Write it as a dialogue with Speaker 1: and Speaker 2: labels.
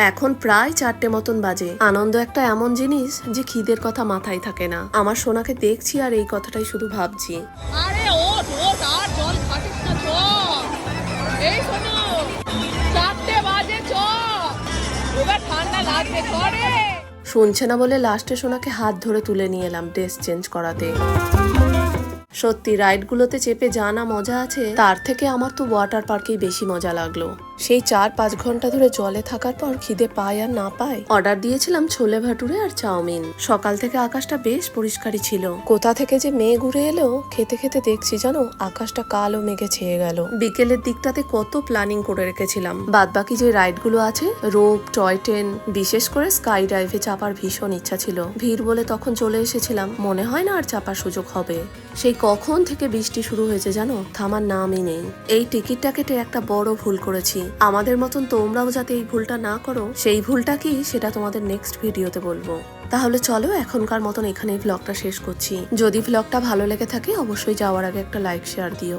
Speaker 1: এখন প্রায় 4টে মতন বাজে। আনন্দ একটা এমন জিনিস যে খিদের কথা মাথায় থাকে না। আমার সোনাকে দেখছি আর এই কথাটাই শুধু ভাবছি।
Speaker 2: আরে ওঠ ওঠ, আর জল খাটিস না, চ এই শোনো 4টে বাজে, চ এবার ঠান্ডা লাগবে, করে
Speaker 1: শুনছে না বলে লাস্টে সোনাকে হাত ধরে তুলে নিয়ে এলাম ড্রেস চেঞ্জ করাতে। সত্যি রাইডগুলোতে চেপে যা না মজা আছে, তার থেকে আমার তো ওয়াটার পার্কেই বেশি মজা লাগলো। সেই 4-5 ঘন্টা ধরে জলে থাকার পর খিদে পায় আর না পায়, অর্ডার দিয়েছিলাম ছোলে ভাটুরে আর চাউমিন। সকাল থেকে আকাশটা বেশ পরিষ্কারই ছিল। কোথা থেকে যে মেঘ উড়ে এলো, খেতে খেতে দেখছি জানো আকাশটা কালো মেঘে ছেয়ে গেল। বিকেলের দিকটাতে কত প্ল্যানিং করে রেখেছিলাম। বাদ বাকি যে রাইডগুলো আছে, রোপ, টয় ট্রেন, বিশেষ করে স্কাই ডাইভে চাপার ভীষণ ইচ্ছা ছিল। ভিড় বলে তখন চলে এসেছিলাম, মনে হয় না আর চাপার সুযোগ হবে। সেই কখন থেকে বৃষ্টি শুরু হয়েছে জানো, থামার নামই নেই। এই টিকিটটা কেটে একটা বড় ভুল করেছি। আমাদের মতন তোমরাও যাতে এই ভুলটা না করো, সেই ভুলটা কি সেটা তোমাদের নেক্সট ভিডিওতে বলবো। তাহলে চলো এখনকার মতন এখানেই ভ্লগটা শেষ করছি। যদি ভ্লগটা ভালো লেগে থাকে অবশ্যই যাওয়ার আগে একটা লাইক শেয়ার দিও।